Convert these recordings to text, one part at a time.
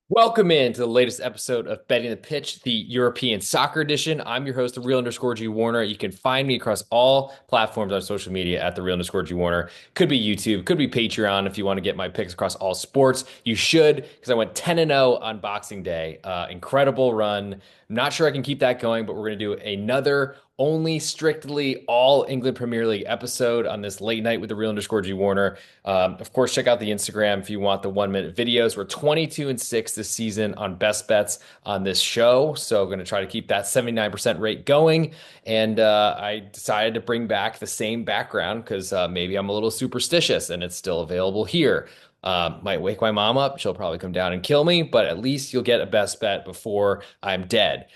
Welcome in to the latest episode of Betting the Pitch, the European Soccer Edition. I'm your host, the real underscore G Warner. You can find me across all platforms on social media at the real underscore G Warner. Could be YouTube, could be Patreon if you want to get my picks across all sports. You should, because I went 10-0 on Boxing Day. Incredible run. I'm not sure I can keep that going, but we're going to do another only strictly all England Premier League episode on this late night with the real underscore G Warner. Of course, check out the Instagram if you want the 1 minute videos. We're 22-6 this season on best bets on this show. So I'm going to try to keep that 79% rate going. And I decided to bring back the same background because maybe I'm a little superstitious and it's still available here. Might wake my mom up. She'll probably come down and kill me, but at least you'll get a best bet before I'm dead.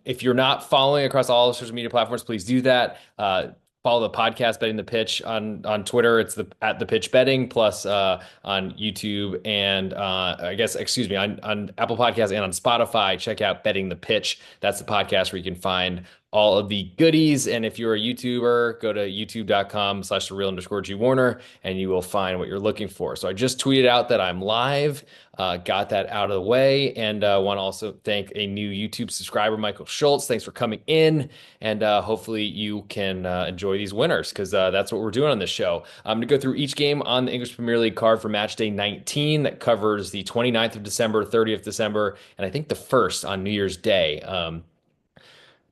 If you're not following across all social media platforms, please do that. Follow the podcast Betting the Pitch on Twitter. It's the at the pitch betting plus on YouTube and I guess excuse me on Apple Podcasts and on Spotify. Check out Betting the Pitch. That's the podcast where you can find all of the goodies. And if you're a YouTuber, go to youtube.com/the real underscore G Warner and you will find what you're looking for. So I just tweeted out that I'm live. Got that out of the way, and want to also thank a new YouTube subscriber, Michael Schultz. Thanks for coming in, and hopefully you can enjoy these winners because that's what we're doing on this show. I'm going to go through each game on the English Premier League card for match day 19 that covers the 29th of December, 30th December, and I think the 1st on New Year's Day.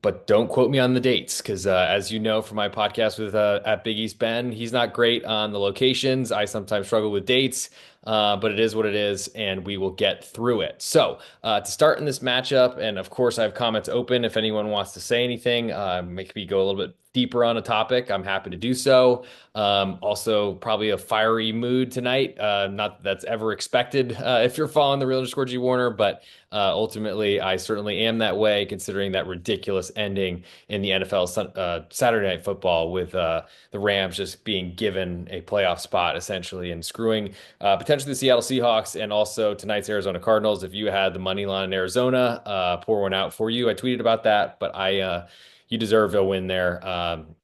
But don't quote me on the dates because, as you know from my podcast with at Big East Ben, he's not great on the locations. I sometimes struggle with dates, but it is what it is, and we will get through it. So, to start in this matchup, and of course, I have comments open if anyone wants to say anything, make me go a little bit deeper on a topic. I'm happy to do so. Also, probably a fiery mood tonight. Not that that's ever expected if you're following the real underscore G Warner, but ultimately, I certainly am that way, considering that ridiculous ending in the NFL Saturday Night Football with the Rams just being given a playoff spot essentially and screwing potentially the Seattle Seahawks and also tonight's Arizona Cardinals. If you had the money line in Arizona, pour one out for you. I tweeted about that, but you deserve a win there.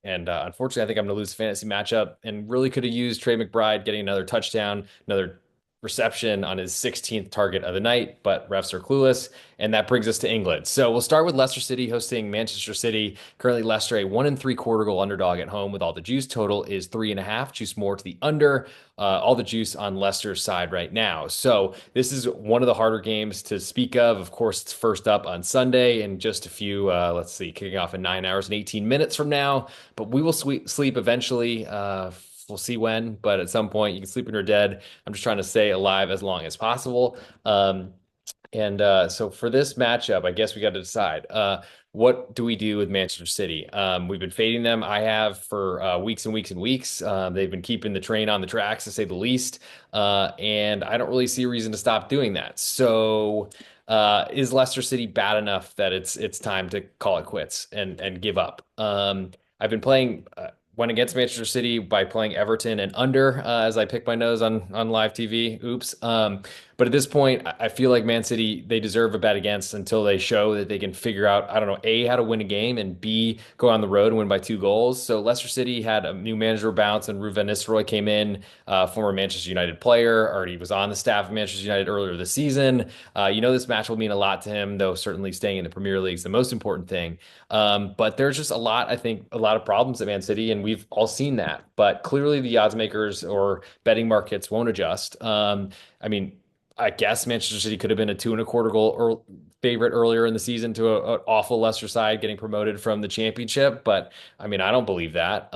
And unfortunately, I think I'm going to lose the fantasy matchup and really could have used Trey McBride getting another touchdown, another reception on his 16th target of the night, but refs are clueless. And that brings us to England. So we'll start with Leicester City hosting Manchester City. Currently, Leicester a 1 3/4 goal underdog at home with all the juice. Total is 3.5. Juice more to the under. All the juice on Leicester's side right now. So this is one of the harder games to speak of. Of course, it's first up on Sunday in just a few, let's see, kicking off in 9 hours and 18 minutes from now. But we will sleep eventually. We'll see when, but at some point you can sleep when you're dead. I'm just trying to stay alive as long as possible. So for this matchup, I guess we got to decide what do we do with Manchester City? We've been fading them. I have for weeks and weeks and weeks. They've been keeping the train on the tracks, to say the least. And I don't really see a reason to stop doing that. So is Leicester City bad enough that it's time to call it quits and give up? I've been playing. Went against Manchester City by playing Everton and under as I pick my nose on live TV. Oops. But at this point, I feel like Man City, they deserve a bet against until they show that they can figure out, I don't know, A, how to win a game, and B, go on the road and win by 2 goals. So Leicester City had a new manager bounce, and Ruud van Nistelrooy came in, former Manchester United player, already was on the staff of Manchester United earlier this season. This match will mean a lot to him, though certainly staying in the Premier League is the most important thing. But there's just I think, a lot of problems at Man City, and we've all seen that. But clearly the odds makers or betting markets won't adjust. I mean, I guess Manchester City could have been a 2 1/4 goal favorite earlier in the season to an awful Leicester side getting promoted from the championship. But I mean, I don't believe that.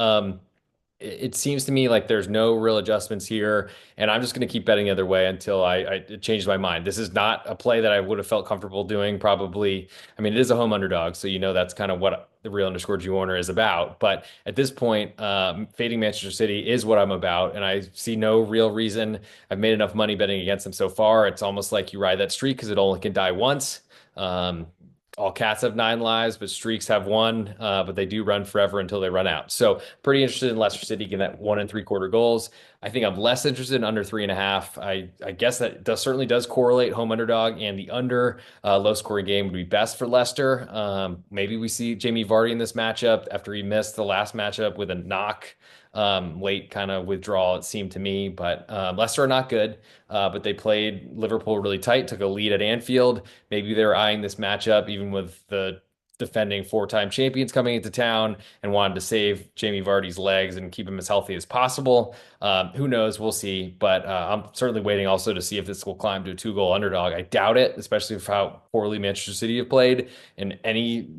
It seems to me like there's no real adjustments here, and I'm just going to keep betting the other way until I change my mind. This is not a play that I would have felt comfortable doing, probably. I mean, it is a home underdog, so that's kind of what the real underscore G Warner is about. But at this point, fading Manchester City is what I'm about, and I see no real reason. I've made enough money betting against them so far. It's almost like you ride that streak because it only can die once. Um, all cats have 9 lives, but streaks have one. But they do run forever until they run out. So pretty interested in Leicester City getting that 1 3/4 goals. I think I'm less interested in under 3.5. I guess that certainly does correlate home underdog and the under low scoring game would be best for Leicester. Maybe we see Jamie Vardy in this matchup after he missed the last matchup with a knock. Late kind of withdrawal, it seemed to me. But Leicester are not good. But they played Liverpool really tight, took a lead at Anfield. Maybe they're eyeing this matchup, even with the defending four-time champions coming into town, and wanted to save Jamie Vardy's legs and keep him as healthy as possible. Who knows? We'll see. But I'm certainly waiting also to see if this will climb to a two-goal underdog. I doubt it, especially with how poorly Manchester City have played in any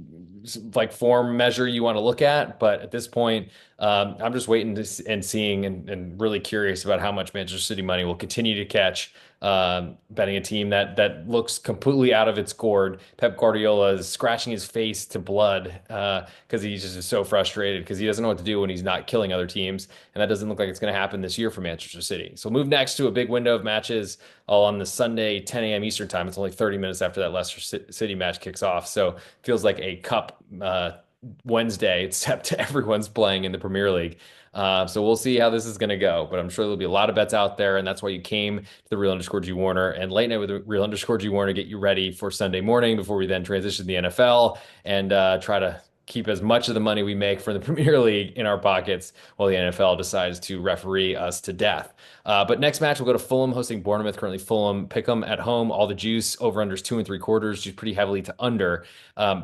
like form measure you want to look at. But at this point, I'm just waiting and seeing and really curious about how much Manchester City money will continue to catch. Betting a team that looks completely out of its gourd. Pep Guardiola is scratching his face to blood because he's just so frustrated because he doesn't know what to do when he's not killing other teams, and that doesn't look like it's going to happen this year for Manchester City. So we'll move next to a big window of matches all on the Sunday 10 a.m. Eastern time. It's only 30 minutes after that Leicester City match kicks off, so feels like a cup Wednesday, except everyone's playing in the Premier League. So we'll see how this is going to go, but I'm sure there'll be a lot of bets out there, and that's why you came to the Real underscore G Warner and late night with the Real underscore G Warner, get you ready for Sunday morning before we then transition to the NFL and try to keep as much of the money we make from the Premier League in our pockets while the NFL decides to referee us to death. But next match, we'll go to Fulham hosting Bournemouth. Currently, Fulham pick 'em at home. All the juice over unders 2 3/4, juice pretty heavily to under.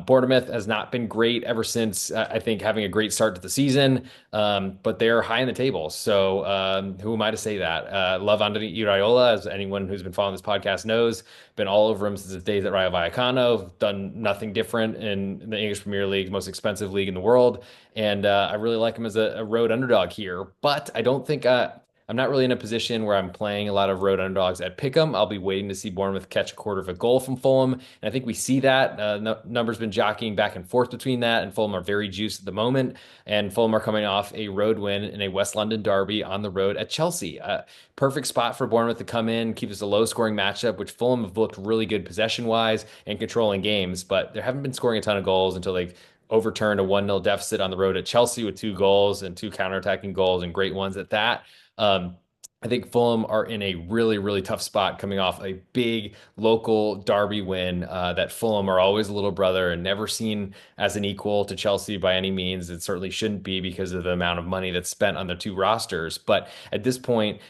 Bournemouth has not been great ever since I think having a great start to the season, but they're high in the table. So who am I to say that? Love Andoni Iraola, as anyone who's been following this podcast knows, been all over him since his days at Rayo Vallecano. Done nothing different in the English Premier League, most expensive league in the world, and I really like him as a road underdog here. But I don't think I'm not really in a position where I'm playing a lot of road underdogs at Pick'em. I'll be waiting to see Bournemouth catch a quarter of a goal from Fulham. And I think we see that. Numbers been jockeying back and forth between that, and Fulham are very juiced at the moment. And Fulham are coming off a road win in a West London derby on the road at Chelsea. Perfect spot for Bournemouth to come in, keep this a low scoring matchup, which Fulham have looked really good possession wise and controlling games, but they haven't been scoring a ton of goals until they overturned a 1-0 deficit on the road at Chelsea with 2 goals and 2 counterattacking goals and great ones at that. I think Fulham are in a really, really tough spot coming off a big local derby win that Fulham are always a little brother and never seen as an equal to Chelsea by any means. It certainly shouldn't be because of the amount of money that's spent on the two rosters. But at this point,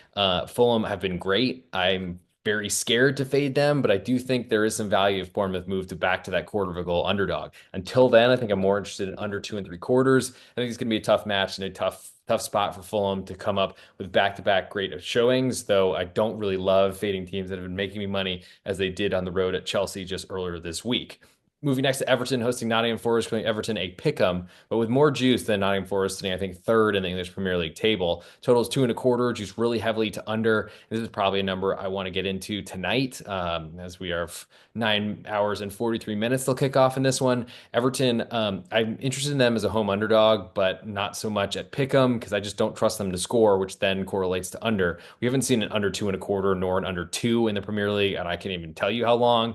Fulham have been great. I'm very scared to fade them, but I do think there is some value if Bournemouth move to back to that quarter of a goal underdog. Until then, I think I'm more interested in under 2 3/4. I think it's going to be a tough match and a tough spot for Fulham to come up with back-to-back great showings, though I don't really love fading teams that have been making me money as they did on the road at Chelsea just earlier this week. Moving next to Everton hosting Nottingham Forest, calling Everton a pick'em, but with more juice than Nottingham Forest sitting, I think, third in the English Premier League table. Total is 2 1/4, juice really heavily to under. This is probably a number I want to get into tonight, as we are 9 hours and 43 minutes till kickoff in this one. Everton, I'm interested in them as a home underdog, but not so much at pick'em because I just don't trust them to score, which then correlates to under. We haven't seen an under 2 1/4 nor an under 2 in the Premier League, and I can't even tell you how long.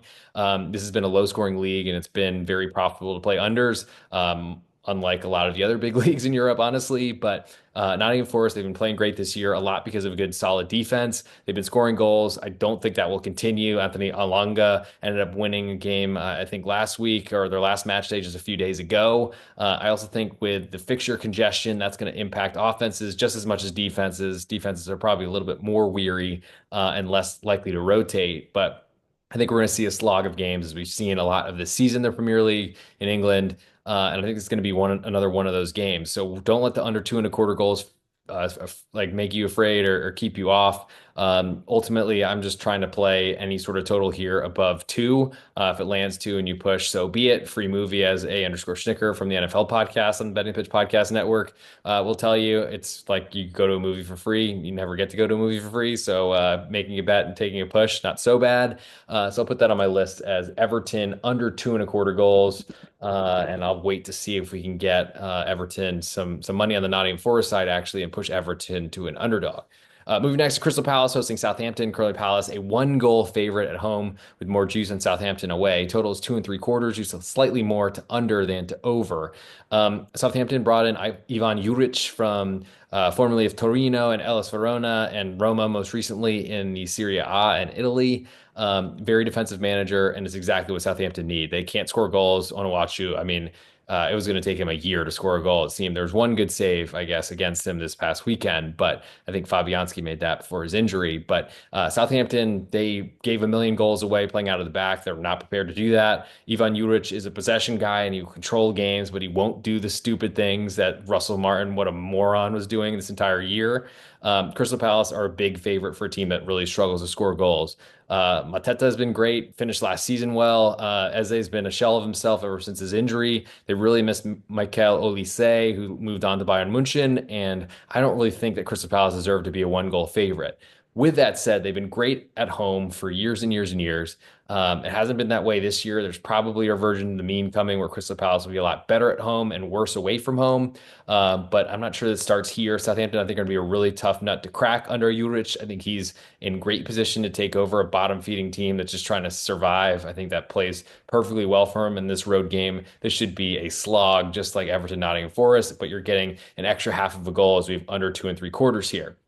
This has been a low-scoring league, and it's been very profitable to play unders, unlike a lot of the other big leagues in Europe, honestly. But Nottingham Forest, they've been playing great this year, a lot because of a good, solid defense. They've been scoring goals. I don't think that will continue. Anthony Alanga ended up winning a game, I think, last week or their last match day just a few days ago. I also think with the fixture congestion, that's going to impact offenses just as much as defenses. Defenses are probably a little bit more weary and less likely to rotate, but I think we're going to see a slog of games as we've seen a lot of this season, the Premier League in England. And I think it's going to be another one of those games. So don't let the under 2 1/4 goals like make you afraid or keep you off. Ultimately, I'm just trying to play any sort of total here above 2. If it lands 2 and you push, so be it. Free movie as A_Schnicker from the NFL podcast on the Betting Pitch Podcast Network will tell you it's like you go to a movie for free. You never get to go to a movie for free. So making a bet and taking a push, not so bad. So I'll put that on my list as Everton under 2 1/4 goals. And I'll wait to see if we can get Everton some money on the Nottingham Forest side actually and push Everton to an underdog. Moving next to Crystal Palace hosting Southampton. Crystal Palace, a 1-goal favorite at home with more juice than Southampton away. Total is 2 3/4, juice slightly more to under than to over. Southampton brought in Ivan Juric from formerly of Torino and Hellas Verona and Roma most recently in the Serie A in Italy. Very defensive manager, and it's exactly what Southampton need. They can't score goals on Onuachu. I mean, it was going to take him a year to score a goal. It seemed there's one good save, I guess, against him this past weekend, but I think Fabianski made that before his injury. But Southampton, they gave a million goals away playing out of the back. They're not prepared to do that. Ivan Juric is a possession guy and he will control games, but he won't do the stupid things that Russell Martin, what a moron, was doing this entire year. Crystal Palace are a big favorite for a team that really struggles to score goals. Mateta has been great, finished last season well. Eze's been a shell of himself ever since his injury. They really missed Michael Olise, who moved on to Bayern Munchen, and I don't really think that Crystal Palace deserved to be a one-goal favorite. With that said, they've been great at home for years and years and years. It hasn't been that way this year. There's probably a version of the meme coming where Crystal Palace will be a lot better at home and worse away from home. But I'm not sure that starts here. Southampton, I think, are going to be a really tough nut to crack under Juric. I think he's in great position to take over a bottom feeding team that's just trying to survive. I think that plays perfectly well for him in this road game. This should be a slog, just like Everton Nottingham Forest, but you're getting an extra half of a goal as we've under 2 3/4 here.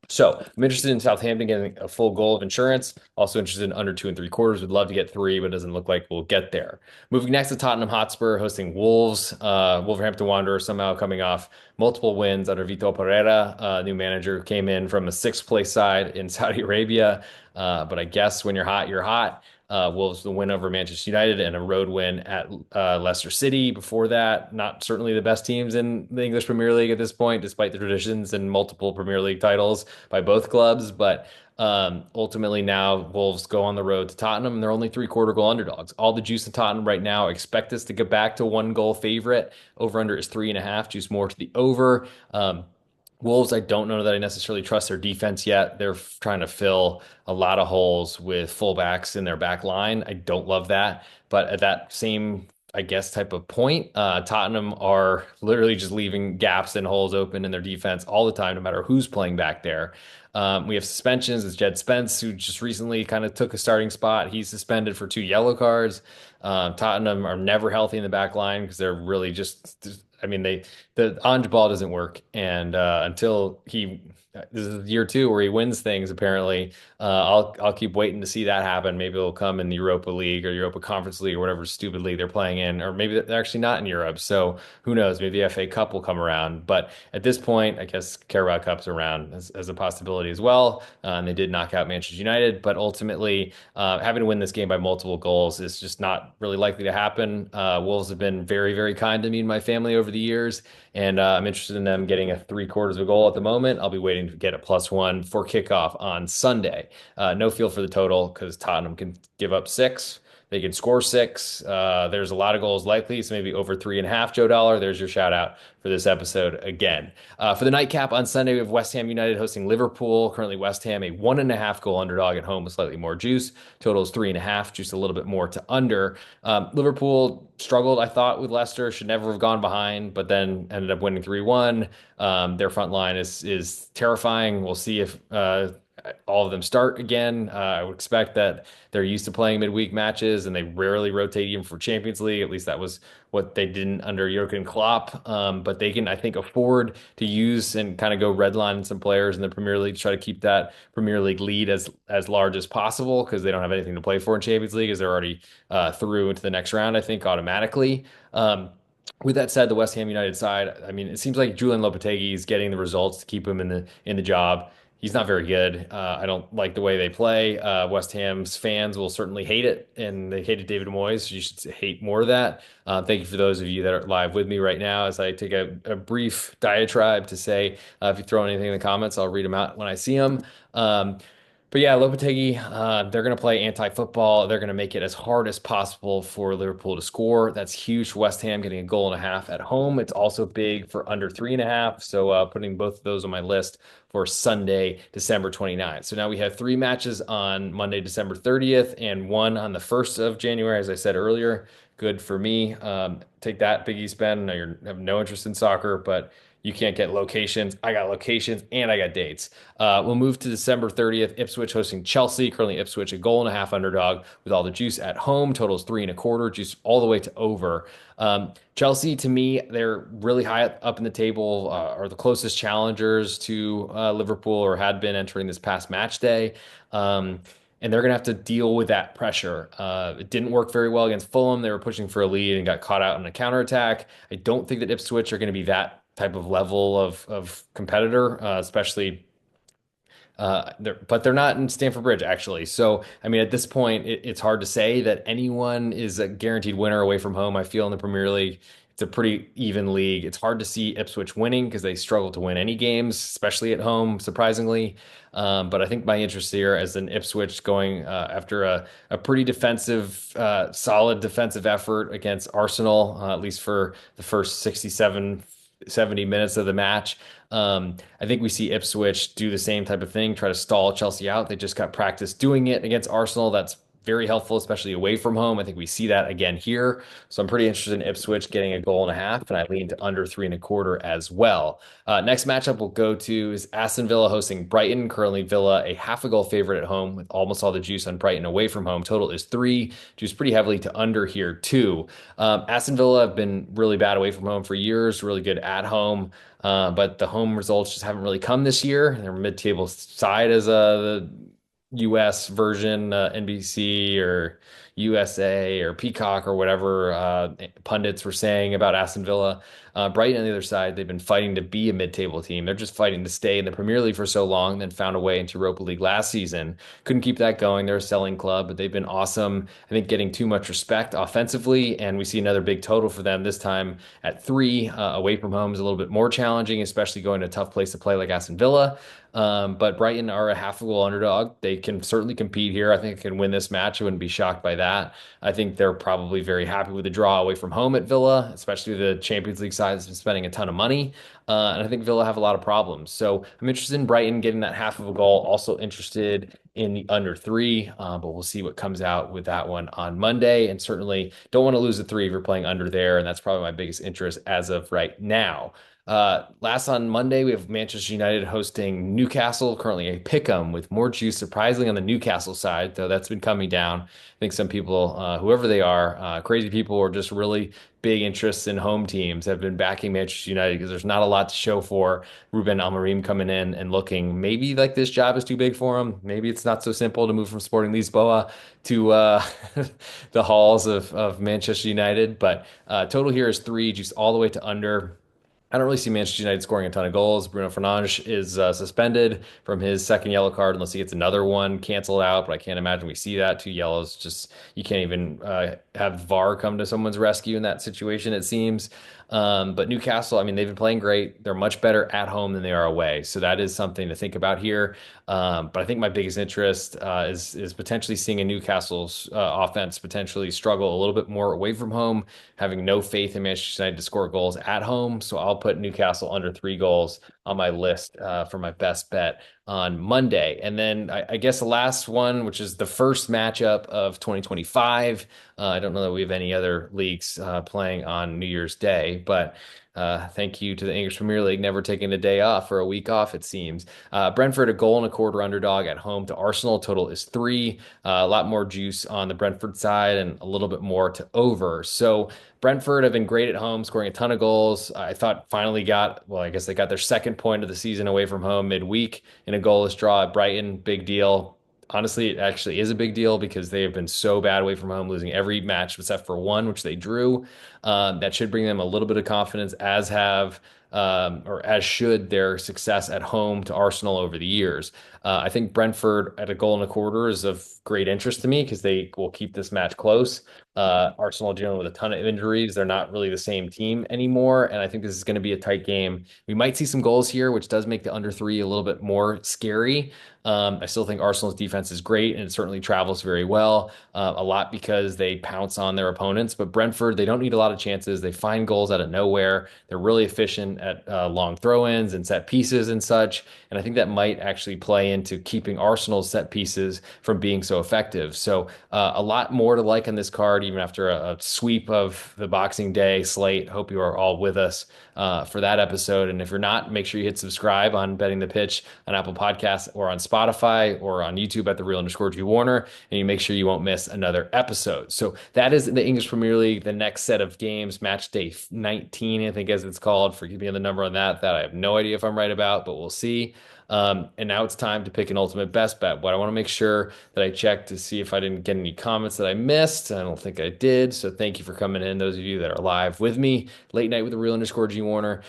So I'm interested in Southampton getting a full goal of insurance. Also interested in under 2 3/4. Would love to get three, but it doesn't look like we'll get there. Moving next to Tottenham Hotspur hosting Wolves. Wolverhampton Wanderers somehow coming off multiple wins under Vitor Pereira, new manager, came in from a sixth place side in Saudi Arabia. But I guess when you're hot, you're hot. Wolves the win over Manchester United and a road win at Leicester City. Before that, not certainly the best teams in the English Premier League at this point, despite the traditions and multiple Premier League titles by both clubs. But ultimately now Wolves go on the road to Tottenham and they're only 3/4 goal underdogs. All the juice in Tottenham right now. Expect us to get back to one goal favorite. Over under is 3.5. Juice more to the over. Wolves, I don't know that I necessarily trust their defense yet. They're trying to fill a lot of holes with fullbacks in their back line. I don't love that. But at that same, I guess, type of point, Tottenham are literally just leaving gaps and holes open in their defense all the time, no matter who's playing back there. We have suspensions. It's Jed Spence, who just recently kind of took a starting spot. He's suspended for 2 yellow cards. Tottenham are never healthy in the back line because they're really just, I mean, the Ange ball doesn't work, and until this is year two where he wins things. Apparently, I'll keep waiting to see that happen. Maybe it'll come in the Europa League or Europa Conference League or whatever stupid league they're playing in, or maybe they're actually not in Europe. So who knows? Maybe the FA Cup will come around. But at this point, I guess Carabao Cup's around as a possibility as well. And they did knock out Manchester United, but ultimately, having to win this game by multiple goals is just not really likely to happen. Wolves have been very, very kind to me and my family over the years, and I'm interested in them getting a 3/4 of a goal at the moment. I'll be waiting to get a +1 for kickoff on Sunday. No feel for the total because Tottenham can give up 6. They can score 6. There's a lot of goals likely, so maybe over 3.5. Joe Dollar, there's your shout out for this episode again. For the nightcap on Sunday, we have West Ham United hosting Liverpool. Currently, West Ham a 1.5 goal underdog at home with slightly more juice. Total is 3.5, juice a little bit more to under. Liverpool struggled, I thought, with Leicester. Should never have gone behind, but then ended up winning 3-1. Their front line is terrifying. We'll see if all of them start again. I would expect that they're used to playing midweek matches and they rarely rotate even for Champions League. At least that was what they didn't under Jurgen Klopp. But they can, I think, afford to use and kind of go redline some players in the Premier League to try to keep that Premier League lead as large as possible because they don't have anything to play for in Champions League as they're already through into the next round, I think, automatically. With that said, the West Ham United side, I mean, it seems like Julian Lopetegui is getting the results to keep him in the job. He's not very good. I don't like the way they play. West Ham's fans will certainly hate it, and they hated David Moyes. You should hate more of that. Thank you for those of you that are live with me right now as I take a brief diatribe to say if you throw anything in the comments, I'll read them out when I see them. But yeah, Lopetegui, they're going to play anti-football. They're going to make it as hard as possible for Liverpool to score. That's huge for West Ham getting a goal and a half at home. It's also big for under 3.5. So putting both of those on my list for Sunday, December 29th. So now we have 3 matches on Monday, December 30th, and 1 on the 1st of January, as I said earlier. Good for me. Take that, Big East Ben. I know you have no interest in soccer, but you can't get locations. I got locations and I got dates. We'll move to December 30th. Ipswich hosting Chelsea. Currently Ipswich a goal and a half underdog with all the juice at home. Totals 3.25. Juice all the way to over. Chelsea, to me, they're really high up in the table. Are the closest challengers to Liverpool or had been entering this past match day. and they're going to have to deal with that pressure. It didn't work very well against Fulham. They were pushing for a lead and got caught out in a counterattack. I don't think that Ipswich are going to be that type of level of competitor, especially but they're not in Stamford Bridge, actually. So, I mean, at this point, it's hard to say that anyone is a guaranteed winner away from home. I feel in the Premier League, it's a pretty even league. It's hard to see Ipswich winning because they struggle to win any games, especially at home, surprisingly. But I think my interest here as an Ipswich going after a pretty defensive, solid defensive effort against Arsenal, at least for the first 67, 70 minutes of the match. I think we see Ipswich do the same type of thing, try to stall Chelsea out. They just got practice doing it against Arsenal. That's very helpful, especially away from home. I think we see that again here. So I'm pretty interested in Ipswich getting a goal and a half, and I lean to under 3.25 as well. Next matchup we'll go to is Aston Villa hosting Brighton. Currently, Villa a half a goal favorite at home with almost all the juice on Brighton away from home. Total is 3. Juice pretty heavily to under here too. Aston Villa have been really bad away from home for years, really good at home. But the home results just haven't really come this year. They're mid-table side as the US version, NBC or USA or Peacock or whatever pundits were saying about Aston Villa. Brighton on the other side, they've been fighting to be a mid-table team. They're just fighting to stay in the Premier League for so long, then found a way into Europa League last season. Couldn't keep that going. They're a selling club, but they've been awesome. I think getting too much respect offensively, and we see another big total for them this time at 3. Away from home is a little bit more challenging, especially going to a tough place to play like Aston Villa. But Brighton are a half a goal underdog. They can certainly compete here. I think they can win this match. I wouldn't be shocked by that. I think they're probably very happy with the draw away from home at Villa, especially the Champions League side has been spending a ton of money. And I think Villa have a lot of problems. So I'm interested in Brighton getting that half of a goal. Also interested in the under 3, but we'll see what comes out with that one on Monday. And certainly don't want to lose the 3 if you're playing under there. And that's probably my biggest interest as of right now. Last on Monday, we have Manchester United hosting Newcastle, currently a pick 'em with more juice, surprisingly on the Newcastle side, though that's been coming down. I think some people, whoever they are, crazy people or just really big interests in home teams have been backing Manchester United because there's not a lot to show for. Ruben Amorim coming in and looking maybe like this job is too big for him. Maybe it's not so simple to move from Sporting Lisboa to the halls of Manchester United. But total here is 3, juice all the way to under. I don't really see Manchester United scoring a ton of goals. Bruno Fernandes is suspended from his second yellow card unless he gets another one canceled out, but I can't imagine we see that. 2 yellows, just you can't even have VAR come to someone's rescue in that situation, it seems. But Newcastle, I mean, they've been playing great. They're much better at home than they are away. So that is something to think about here. But I think my biggest interest is potentially seeing a Newcastle's offense potentially struggle a little bit more away from home, having no faith in Manchester United to score goals at home. So I'll put Newcastle under 3 goals on my list for my best bet on Monday. And then I guess the last one, which is the first matchup of 2025. I don't know that we have any other leagues playing on New Year's Day, but thank you to the English Premier League never taking a day off or a week off, it seems. Brentford, a goal and a quarter underdog at home to Arsenal. Total is 3. A lot more juice on the Brentford side and a little bit more to over. So Brentford have been great at home, scoring a ton of goals. I thought I guess they got their second point of the season away from home midweek in a goalless draw at Brighton. Big deal. Honestly, it actually is a big deal because they have been so bad away from home, losing every match except for one, which they drew. That should bring them a little bit of confidence, or as should their success at home to Arsenal over the years. I think Brentford at a goal and a quarter is of great interest to me because they will keep this match close. Arsenal dealing with a ton of injuries. They're not really the same team anymore. And I think this is going to be a tight game. We might see some goals here, which does make the under 3 a little bit more scary. I still think Arsenal's defense is great and it certainly travels very well, a lot because they pounce on their opponents. But Brentford, they don't need a lot of chances. They find goals out of nowhere. They're really efficient at long throw-ins and set pieces and such. And I think that might actually play into keeping Arsenal's set pieces from being so effective. So a lot more to like on this card, even after a sweep of the Boxing Day slate. Hope you are all with us for that episode. And if you're not, make sure you hit subscribe on Betting the Pitch on Apple Podcasts or on Spotify or on YouTube at @the_Real_G Warner, and you make sure you won't miss another episode. So that is the English Premier League. The next set of games, match day 19, I think, as it's called. Forgive me me on the number on that. That I have no idea if I'm right about, but we'll see. And now it's time to pick an ultimate best bet. But I want to make sure that I check to see if I didn't get any comments that I missed. I don't think I did. So thank you for coming in, those of you that are live with me, late night with the real underscore G Warner.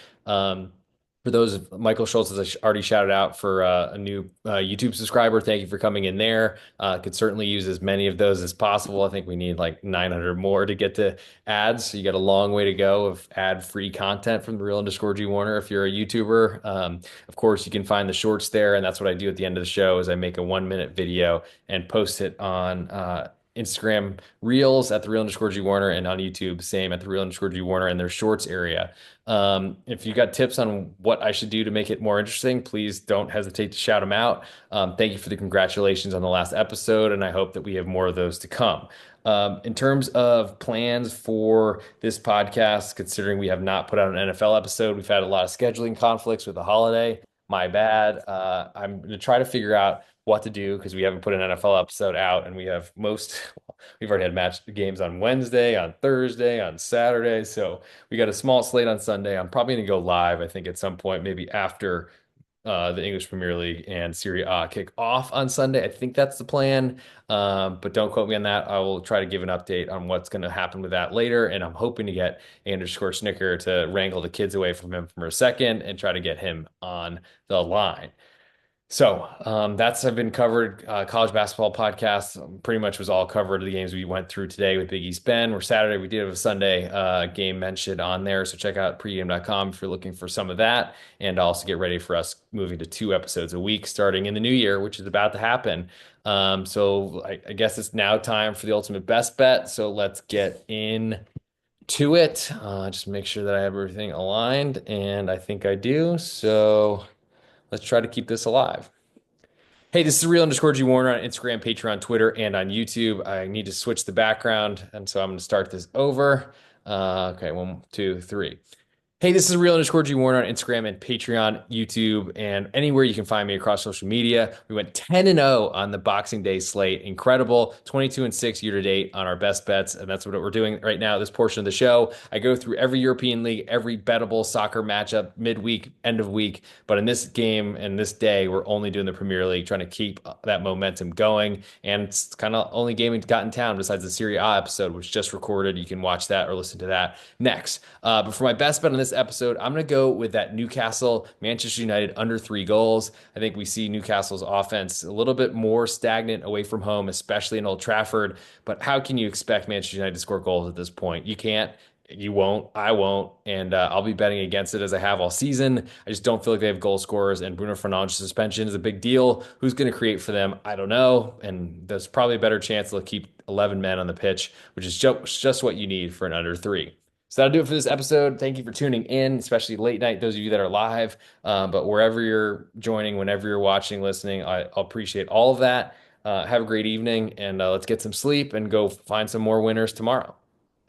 For those, Michael Schultz, as I already shouted out for a new YouTube subscriber. Thank you for coming in there. Could certainly use as many of those as possible. I think we need like 900 more to get to ads. So you got a long way to go of ad-free content from the real underscore G Warner if you're a YouTuber. Of course, you can find the shorts there, and that's what I do at the end of the show is I make a 1 minute video and post it on Instagram Reels at the real underscore G Warner and on YouTube, same at the real underscore G Warner in their shorts area. If you got tips on what I should do to make it more interesting, please don't hesitate to shout them out. Thank you for the congratulations on the last episode, and I hope that we have more of those to come. In terms of plans for this podcast, considering we have not put out an NFL episode, we've had a lot of scheduling conflicts with the holiday. My bad. I'm going to try to figure out what to do because we haven't put an NFL episode out, and we've already had match games on Wednesday, on Thursday, on Saturday. So we got a small slate on Sunday. I'm probably going to go live, I think, at some point, maybe after the English Premier League and Serie A kick off on Sunday. I think that's the plan, but don't quote me on that. I will try to give an update on what's going to happen with that later, and I'm hoping to get underscore Snicker to wrangle the kids away from him for a second and try to get him on the line. So that's have been covered. College basketball podcast pretty much was all covered. The games we went through today with Big East Ben. Or Saturday we did have a Sunday game mentioned on there. So check out pregame.com if you're looking for some of that, and also get ready for us moving to 2 episodes a week starting in the new year, which is about to happen. So I guess it's now time for the ultimate best bet. So let's get in to it. Just make sure that I have everything aligned, and I think I do. So let's try to keep this alive. Hey, this is real underscore G Warner on Instagram, Patreon, Twitter, and on YouTube. I need to switch the background, and so I'm going to start this over. Okay, 1, 2, 3. Hey, this is real underscore G Warner on Instagram and Patreon, YouTube, and anywhere you can find me across social media. We went 10-0 on the Boxing Day slate. Incredible. 22-6 year to date on our best bets. And that's what we're doing right now, this portion of the show. I go through every European league, every bettable soccer matchup, midweek, end of week. But in this game and this day, we're only doing the Premier League, trying to keep that momentum going. And it's kind of only game we got in town besides the Serie A episode, which just recorded. You can watch that or listen to that next. But for my best bet on this episode, I'm going to go with that Newcastle Manchester United under 3 goals. I think we see Newcastle's offense a little bit more stagnant away from home, especially in Old Trafford. But how can you expect Manchester United to score goals at this point? You can't. You won't. I won't. And I'll be betting against it as I have all season. I just don't feel like they have goal scorers, and Bruno Fernandes' suspension is a big deal. Who's going to create for them? I don't know. And there's probably a better chance they'll keep 11 men on the pitch, which is just what you need for an under 3. So that'll do it for this episode. Thank you for tuning in, especially late night, those of you that are live. But wherever you're joining, whenever you're watching, listening, I'll appreciate all of that. Have a great evening, and let's get some sleep and go find some more winners tomorrow.